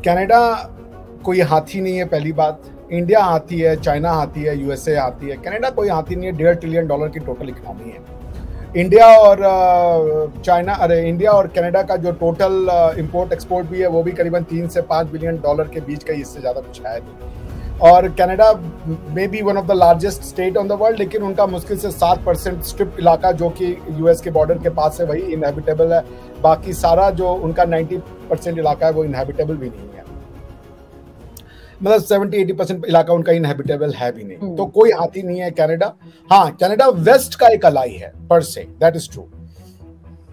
Canada कोई हाथी नहीं है, पहली बात। इंडिया हाथी है, चाइना हाथी है, यूएसए हाथी है। कनाडा कोई हाथी नहीं है। $1.5 ट्रिलियन की टोटल इकोनॉमी है। इंडिया और इंडिया और कनाडा का जो टोटल इंपोर्ट एक्सपोर्ट भी है वो भी करीबन 3 से 5 बिलियन डॉलर के बीच का, इससे ज़्यादा कुछ है नहीं। और कनाडा में be one of the largest state on the world, लेकिन उनका मुश्किल से 7% स्ट्रिप इलाका जो कि यूएस के बॉर्डर के पास है वही इनहेबिटेबल है। बाकी सारा जो उनका 90% इलाका है वो इनहेबिटेबल भी नहीं है, मतलब 70-80% इलाका उनका इनहेबिटेबल है भी नहीं। तो कोई हाथी नहीं है कनाडा। हाँ, कनाडा वेस्ट का एक अलाई है पर से, दैट इज ट्रू।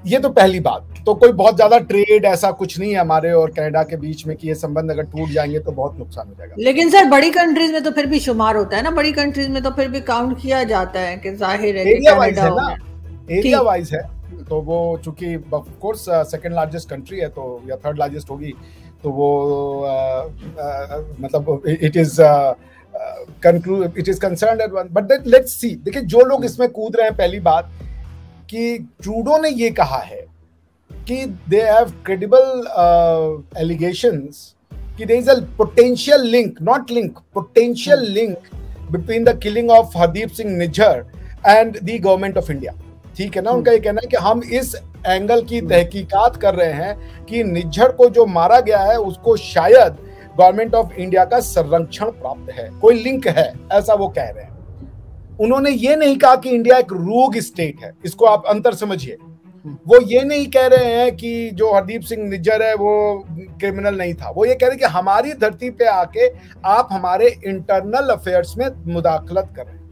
ये तो पहली बात। तो कोई बहुत ज्यादा ट्रेड ऐसा कुछ नहीं है हमारे और कनाडा के बीच में कि ये संबंध अगर टूट जाएंगे तो बहुत नुकसान हो जाएगा। लेकिन सर बड़ी कंट्रीज में तो फिर भी शुमार होता है ना, बड़ी कंट्रीज में तो फिर भी काउंट किया जाता है कि जाहिर है कि एरिया वाइज है ना, एरिया वाइज है। तो वो चूंकि of course second largest country है तो या थर्ड लार्जेस्ट होगी, तो वो मतलब it is concerned at one. But let's see. देखिए, जो लोग इसमें कूद रहे हैं, पहली बात कि ट्रूडो ने ये कहा है कि दे हैव क्रेडिबल एलिगेशंस कि there is a potential link, not link, potential link between the killing of Hardeep Singh Nijjar and the government of India. ठीक है ना, उनका ये कहना है कि हम इस एंगल की तहकीकात कर रहे हैं कि निज्जर को जो मारा गया है उसको शायद गवर्नमेंट ऑफ इंडिया का संरक्षण प्राप्त है, कोई लिंक है, ऐसा वो कह रहे हैं। उन्होंने ये नहीं कहा कि इंडिया एक रूग स्टेट है, इसको आप अंतर समझिए। वो ये नहीं कह रहे हैं कि जो हरदीप सिंह निज्जर है वो क्रिमिनल नहीं था। वो ये कह रहे हैं कि हमारी धरती पे आके आप हमारे इंटरनल अफेयर्स में मुदाखलत कर रहे हैं।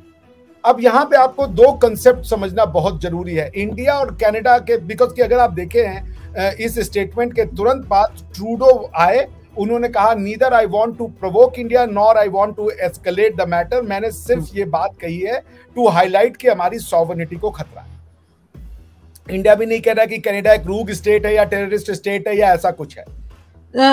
अब यहाँ पे आपको दो कंसेप्ट समझना बहुत जरूरी है, इंडिया और कनाडा के। बिकॉज कि अगर आप देखे हैं इस स्टेटमेंट के तुरंत बाद ट्रूडो आए, उन्होंने कहा neither I want to provoke India nor I want to escalate the matter. मैंने सिर्फ ये बात कही है टू हाईलाइट कि हमारी सॉवरेनिटी को खतरा है। इंडिया भी नहीं कह रहा कि कनाडा एक रूग स्टेट है या टेररिस्ट स्टेट है या ऐसा कुछ है।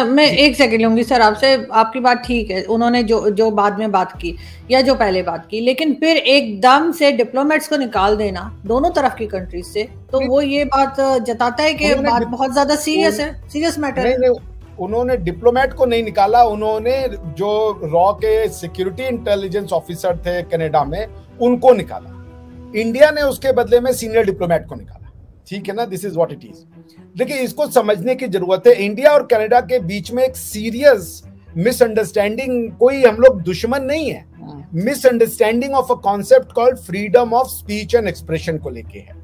मैं एक सेकंड लूंगी सर आपसे। आपकी बात ठीक है, उन्होंने जो बाद में बात की या जो पहले बात की, लेकिन फिर एकदम से डिप्लोमेट्स को निकाल देना दोनों तरफ की कंट्रीज से, तो वो ये बात जताता है कि बात बहुत ज्यादा सीरियस है, सीरियस मैटर है। नहीं, उन्होंने डिप्लोमेट को नहीं निकाला, उन्होंने जो रॉ के सिक्योरिटी इंटेलिजेंस ऑफिसर थे कनाडा में उनको निकाला। इंडिया ने उसके बदले में सीनियर डिप्लोमेट को निकाला। ठीक है ना, this is what it is. देखिए, इसको समझने की जरूरत है। इंडिया और कनाडा के बीच में एक सीरियस मिसअंडरस्टैंडिंग, कोई हम लोग दुश्मन नहीं है, misunderstanding of a concept called freedom of speech and expression को लेके है।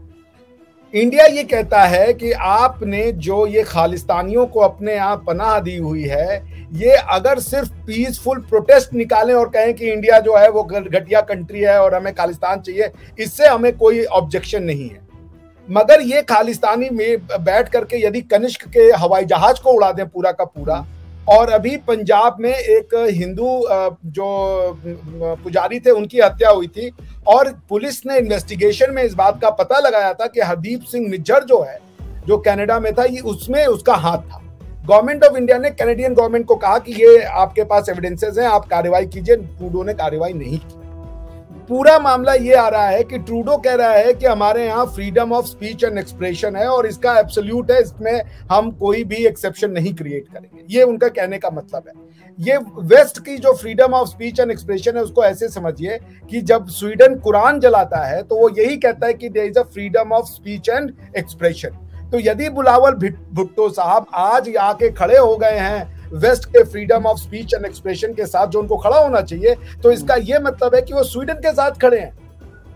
इंडिया ये कहता है कि आपने जो ये खालिस्तानियों को अपने यहाँ पनाह दी हुई है, ये अगर सिर्फ पीसफुल प्रोटेस्ट निकालें और कहें कि इंडिया जो है वो घटिया कंट्री है और हमें खालिस्तान चाहिए, इससे हमें कोई ऑब्जेक्शन नहीं है। मगर ये खालिस्तानी में बैठ करके यदि कनिष्क के हवाई जहाज को उड़ा दें पूरा का पूरा, और अभी पंजाब में एक हिंदू जो पुजारी थे उनकी हत्या हुई थी और पुलिस ने इन्वेस्टिगेशन में इस बात का पता लगाया था कि हरदीप सिंह निज्जर जो है, जो कनाडा में था, ये उसमें उसका हाथ था। गवर्नमेंट ऑफ इंडिया ने कैनेडियन गवर्नमेंट को कहा कि ये आपके पास एविडेंसेस हैं, आप कार्रवाई कीजिए। ट्रूडो ने कार्रवाई नहीं की। पूरा मामला ये आ रहा है कि ट्रूडो कह रहा है कि हमारे यहाँ freedom of speech and expression है और इसका एब्सोल्यूट है, इसमें हम कोई भी एक्सेप्शन नहीं क्रिएट करेंगे। ये उनका कहने का मतलब है। ये वेस्ट की जो freedom of speech and expression है उसको ऐसे समझिए कि जब स्वीडन कुरान जलाता है तो वो यही कहता है कि there is a freedom of speech and expression. तो यदि बुलावल भुट्टो साहब आज आके खड़े हो गए हैं वेस्ट के freedom of speech and expression के साथ, जो उनको खड़ा होना चाहिए, तो इसका यह मतलब है कि वो स्वीडन के साथ खड़े हैं,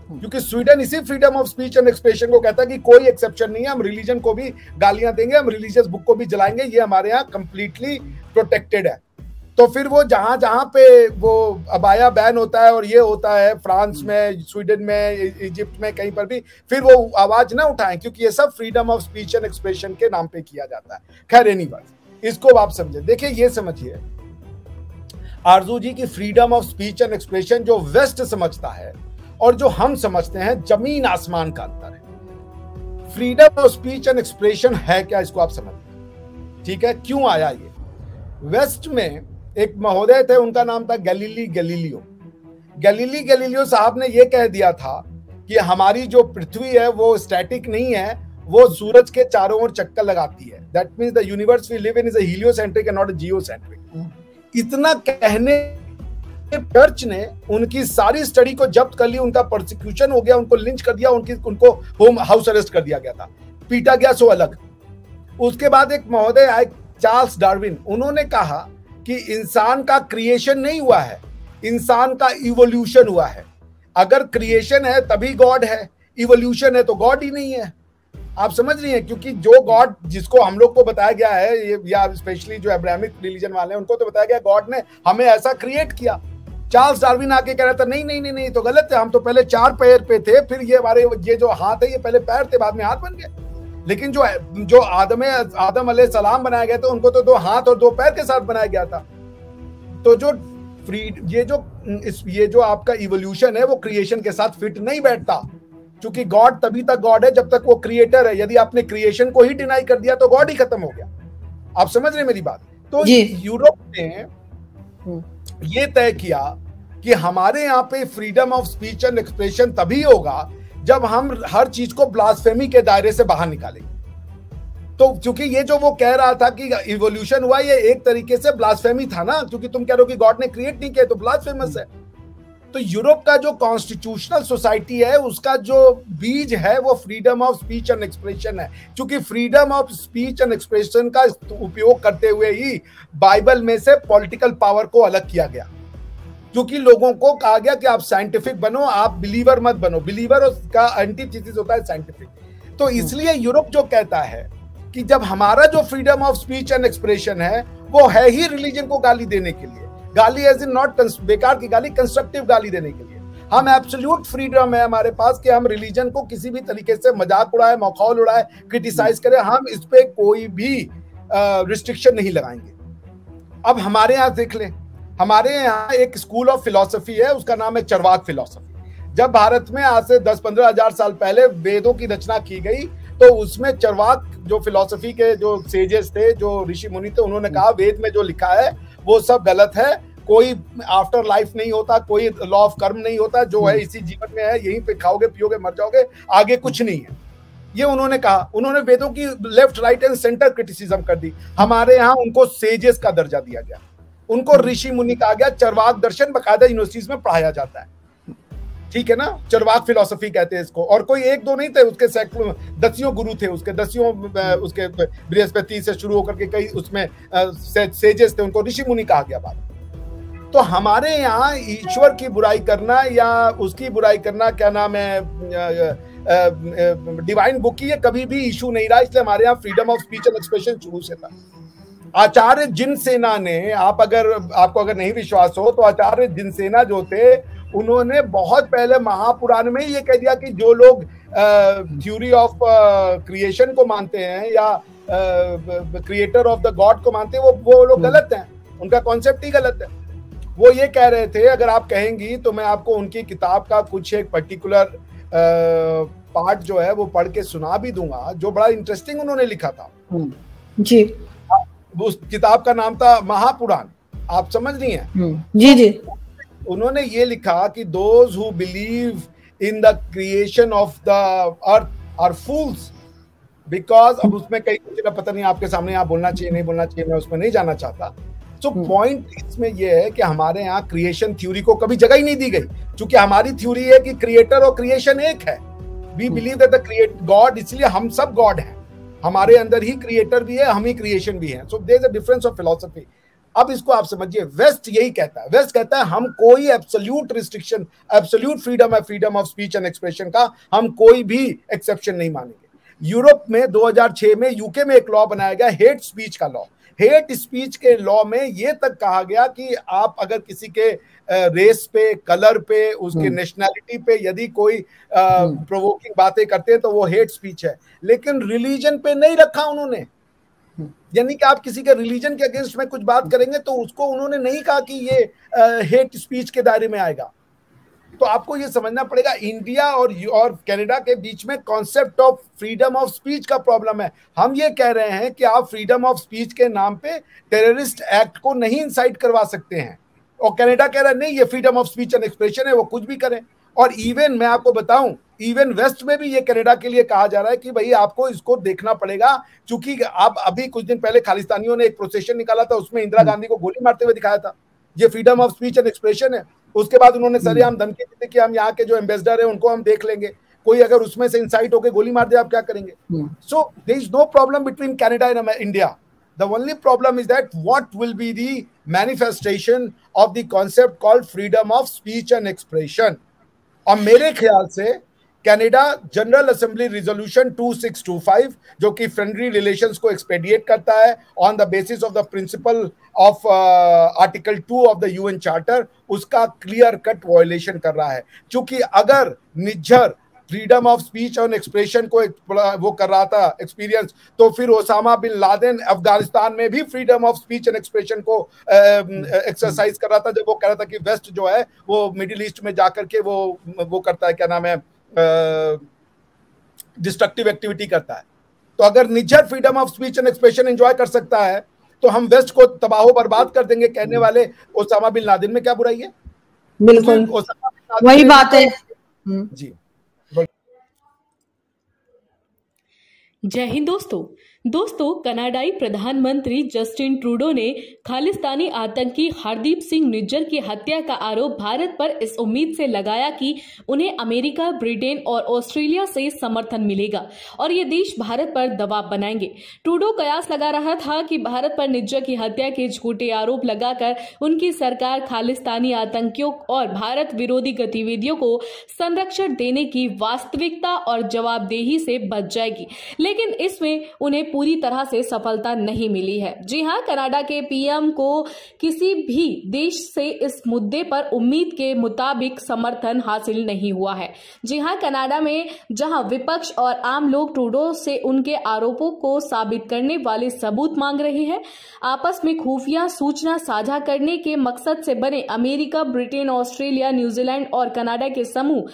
क्योंकि स्वीडन इसी freedom of speech and expression को कहता है कि कोई एक्सेप्शन नहीं है, हम रिलीजन को भी गालियां देंगे, हम रिलीजियस बुक को भी जलाएंगे, ये हमारे यहाँ कंप्लीटली प्रोटेक्टेड है। तो फिर वो जहां जहां पे वो अबाया बैन होता है और ये होता है फ्रांस में, स्वीडन में, इजिप्ट में, कहीं पर भी, फिर वो आवाज ना उठाएं, क्योंकि ये सब freedom of speech and expression के नाम पे किया जाता है। खैर एनीवेज, इसको आप समझे। देखिए, ये समझिए आरजू जी की freedom of speech and expression जो वेस्ट समझता है और जो हम समझते हैं, जमीन आसमान का अंतर है। Freedom of speech and expression है क्या, इसको आप समझिए। ठीक है, क्यों आया ये? वेस्ट में एक महोदय थे, उनका नाम था गैलीलियो। गैलीलियो साहब ने यह कह दिया था कि हमारी जो पृथ्वी है वो स्टैटिक नहीं है, वो सूरज के चारों ओर चक्कर लगाती है। That means the universe we live in is a heliocentric and not a geocentric. इतना कहने चर्च ने उनकी सारी स्टडी को जब्त कर लिया, उनका प्रोसिक्यूशन हो गया, उनको लिंच कर दिया, उनको होम हाउस अरेस्ट कर दिया गया था, पीटा गया सो अलग। उसके बाद एक महोदय आए चार्ल्स डार्विन, उन्होंने कहा कि इंसान का क्रिएशन नहीं हुआ है, इंसान का इवोल्यूशन हुआ है। अगर क्रिएशन है तभी गॉड है, इवोल्यूशन है तो गॉड ही नहीं है। आप समझ रही हैं, क्योंकि जो गॉड जिसको हम लोग को बताया गया है, या स्पेशली जो अब्राहमिक रिलीजन वाले हैं उनको तो बताया गया गॉड ने हमें ऐसा क्रिएट किया। चार्ल्स डार्विन आके कह रहा था नहीं नहीं नहीं नहीं, तो गलत है, हम तो पहले 4 पैर पे थे, फिर ये हमारे ये जो हाथ है ये पहले पैर थे, बाद में हाथ बन गए। लेकिन जो आदम अलैहिस्सलाम बनाया गया था उनको तो 2 हाथ और 2 पैर के साथ बनाया गया था। तो जो ये जो आपका इवोल्यूशन है वो क्रिएशन के साथ फिट नहीं बैठता, क्योंकि गॉड तभी तक गॉड है जब तक वो क्रिएटर है। यदि आपने क्रिएशन को ही डिनाई कर दिया तो गॉड ही खत्म हो गया। आप समझ रहे मेरी बात? तो यूरोप ने ये तय किया कि हमारे यहाँ पे freedom of speech and expression तभी होगा जब हम हर चीज को ब्लास्फेमी के दायरे से बाहर निकालेंगे। तो क्योंकि ये जो वो कह रहा था कि इवोल्यूशन हुआ, ये एक तरीके से ब्लास्फेमी था ना, क्योंकि तुम कह रहे हो कि गॉड ने क्रिएट नहीं किया, तो ब्लास्फेमस है। तो यूरोप का जो कॉन्स्टिट्यूशनल सोसाइटी है उसका जो बीज है वो freedom of speech and expression है, क्योंकि freedom of speech and expression का उपयोग करते हुए ही बाइबल में से पॉलिटिकल पावर को अलग किया गया। क्योंकि लोगों को कहा गया कि आप साइंटिफिक बनो, आप बिलीवर मत बनो। बिलीवर का एंटीथेसिस होता है साइंटिफिक। तो इसलिए यूरोप जो कहता है कि जब हमारा जो freedom of speech and expression है वो है ही रिलीजन को गाली देने के लिए, गाली एज इन नॉट बेकार की गाली, कंस्ट्रक्टिव गाली देने के लिए। हम एब्सोल्यूट फ्रीडम है हमारे पास कि हम रिलीजन को किसी भी तरीके से मजाक उड़ाए, मखौल उड़ाए, क्रिटिसाइज करें, हम इस पे कोई भी रिस्ट्रिक्शन नहीं लगाएंगे। अब हमारे यहाँ देख लें, हमारे यहाँ एक स्कूल ऑफ फिलॉसफी है, उसका नाम है चरवाक फिलॉसफी। जब भारत में आज से 10-15 हजार साल पहले वेदों की रचना की गई तो उसमें चरवाक जो फिलॉसफी के जो सेजेस थे, जो ऋषि मुनि थे, उन्होंने कहा वेद में जो लिखा है वो सब गलत है, कोई आफ्टर लाइफ नहीं होता, कोई लॉ ऑफ कर्म नहीं होता, जो है इसी जीवन में है, यहीं पे खाओगे पियोगे मर जाओगे, आगे कुछ नहीं है। ये उन्होंने कहा। उन्होंने वेदों की left right and centre criticism कर दी। हमारे यहाँ उनको सेजेस का दर्जा दिया गया, उनको ऋषि मुनि कहा गया। चरवाक दर्शन बकायदा यूनिवर्सिटीज में पढ़ाया जाता है, ठीक है ना, चरवाक फिलॉसफी कहते हैं इसको। और कोई 1-2 नहीं थे, उसके सैकड़ों दसियों गुरु थे, उसके दसियों, उसके बृहस्पति से शुरू होकर के कई उसमें सेजेस थे, उनको ऋषि मुनि कहा गया बात। तो हमारे यहाँ ईश्वर की बुराई करना या उसकी बुराई करना, क्या नाम है, डिवाइन बुक की, ये कभी भी इशू नहीं रहा। इसलिए हमारे यहाँ freedom of speech and expression शुरू से था। आचार्य जिनसेना ने, आपको अगर नहीं विश्वास हो तो आचार्य जिनसेना जो थे उन्होंने बहुत पहले महापुराण में ये कह दिया कि जो लोग थ्योरी ऑफ क्रिएशन को मानते हैं या क्रिएटर ऑफ द गॉड को मानते हैं, वो लोग गलत हैं, उनका कॉन्सेप्ट ही गलत है। वो ये कह रहे थे, अगर आप कहेंगी तो मैं आपको उनकी किताब का कुछ एक पर्टिकुलर पार्ट जो है वो पढ़ के सुना भी दूंगा, जो बड़ा इंटरेस्टिंग उन्होंने लिखा था जी। उस किताब का नाम था महापुराण। आप समझ रही हैं? जी जी। उन्होंने ये लिखा कि those who believe in the creation of the earth are fools, because अब उसमें कई कुछ पता नहीं आपके सामने यहाँ बोलना चाहिए नहीं बोलना चाहिए, मैं उसमें नहीं जाना चाहता। तो पॉइंट इसमें यह है कि हमारे यहाँ क्रिएशन थ्योरी को कभी जगह ही नहीं दी गई, क्योंकि हमारी थ्योरी है कि क्रिएटर और क्रिएशन एक है। We believe that the create God, इसलिए हम सब गॉड हैं, हमारे अंदर ही क्रिएटर भी है, हम ही क्रिएशन भी है। So there is a difference of philosophy. अब इसको आप समझिए, वेस्ट यही कहता है, वेस्ट कहता है हम कोई एब्सोल्यूट रिस्ट्रिक्शन, एब्सोल्यूट फ्रीडम है, freedom of speech and expression का, हम कोई भी एक्सेप्शन नहीं मानेंगे। यूरोप में 2006 में यूके में एक लॉ बनाया गया, हेट स्पीच का लॉ। हेट स्पीच के लॉ में ये तक कहा गया कि आप अगर किसी के रेस पे, कलर पे, उसके नेशनैलिटी पे यदि कोई प्रोवोकिंग बातें करते हैं तो वो हेट स्पीच है। लेकिन रिलीजन पे नहीं रखा उन्होंने, यानी कि आप किसी के रिलीजन के अगेंस्ट में कुछ बात करेंगे तो उसको उन्होंने नहीं कहा कि ये हेट स्पीच के दायरे में आएगा। तो आपको ये समझना पड़ेगा, इंडिया और कनाडा के बीच में concept of freedom of speech का प्रॉब्लम है। हम ये कह रहे हैं कि आप फ्रीडम ऑफ स्पीच के नाम पे टेररिस्ट एक्ट को नहीं इंसाइट करवा सकते हैं, और कनाडा कह रहा है नहीं, ये freedom of speech and expression है, वो कुछ भी करें। और इवन मैं आपको बताऊं, इवन वेस्ट में भी ये कनाडा के लिए कहा जा रहा है कि भाई आपको इसको देखना पड़ेगा, क्योंकि आप अभी कुछ दिन पहले खालिस्तानियों ने एक प्रोसेशन निकाला था, उसमें इंदिरा गांधी को गोली मारते हुए दिखाया था। ये freedom of speech and expression है। उसके बाद उन्होंने सरेआम धमकी दी थी कि हम यहाँ के जो एम्बेसडर है उनको हम देख लेंगे, कोई अगर उसमें से इंसाइट होकर गोली मार दे आप क्या करेंगे? So there is no problem between Canada and India. The only problem is that what will be the manifestation of the concept called freedom of speech and expression. और मेरे ख्याल से कनाडा जनरल असेंबली रिजोल्यूशन 2625 जो कि friendly relations को एक्सपेडिएट करता है on the basis of the principle of article 2 of the UN charter, उसका क्लियर कट वायलेशन कर रहा है। क्योंकि अगर निज्जर फ्रीडम ऑफ स्पीच और एक्सप्रेशन को वो कर रहा था एक्सपीरियंस, तो फिर ओसामा बिन लादेन अफगानिस्तान में भी freedom of speech and expression को एक्सरसाइज कर रहा था, जब वो कह रहा था कि वेस्ट जो है वो मिडिल ईस्ट में जाकर के वो करता है, क्या नाम है, डिस्ट्रक्टिव एक्टिविटी करता है। तो अगर Nijjar freedom of speech and expression enjoy कर सकता है तो हम वेस्ट को तबाह बर्बाद कर देंगे कहने वाले ओसामा बिन लादेन में क्या बुराई है? बिल्कुल वही बात है। जी जय हिंद दोस्तों, कनाडाई प्रधानमंत्री जस्टिन ट्रूडो ने खालिस्तानी आतंकी हरदीप सिंह निज्जर की हत्या का आरोप भारत पर इस उम्मीद से लगाया कि उन्हें अमेरिका, ब्रिटेन और ऑस्ट्रेलिया से समर्थन मिलेगा और ये देश भारत पर दबाव बनाएंगे। ट्रूडो कयास लगा रहा था कि भारत पर निज्जर की हत्या के झूठे आरोप लगाकर उनकी सरकार खालिस्तानी आतंकियों और भारत विरोधी गतिविधियों को संरक्षण देने की वास्तविकता और जवाबदेही से बच जाएगी, लेकिन इसमें उन्हें पूरी तरह से सफलता नहीं मिली है। जी हां, कनाडा के पीएम को किसी भी देश से इस मुद्दे पर उम्मीद के मुताबिक समर्थन हासिल नहीं हुआ है। जी हां, कनाडा में जहां विपक्ष और आम लोग ट्रूडो से उनके आरोपों को साबित करने वाले सबूत मांग रहे हैं, आपस में खुफिया सूचना साझा करने के मकसद से बने अमेरिका, ब्रिटेन, ऑस्ट्रेलिया, न्यूजीलैंड और कनाडा के समूह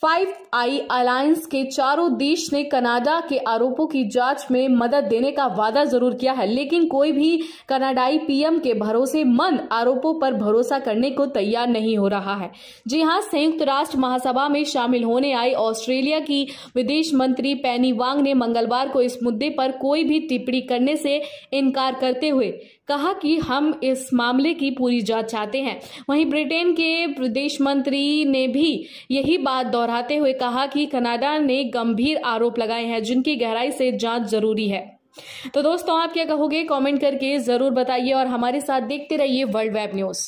5 आई अलायंस के चारों देश ने कनाडा के आरोपों की जांच में मदद देने का वादा जरूर किया है, लेकिन कोई भी कनाडाई पीएम के भरोसेमंद आरोपों पर भरोसा करने को तैयार नहीं हो रहा है। जी हां, संयुक्त राष्ट्र महासभा में शामिल होने आई ऑस्ट्रेलिया की विदेश मंत्री पेनी वांग ने मंगलवार को इस मुद्दे पर कोई भी टिप्पणी करने से इनकार करते हुए कहा कि हम इस मामले की पूरी जांच चाहते हैं। वहीं ब्रिटेन के विदेश मंत्री ने भी यही बात दोहराते हुए कहा कि कनाडा ने गंभीर आरोप लगाए हैं जिनकी गहराई से जांच जरूरी है। तो दोस्तों, आप क्या कहोगे? कमेंट करके जरूर बताइए और हमारे साथ देखते रहिए वर्ल्ड वेब न्यूज।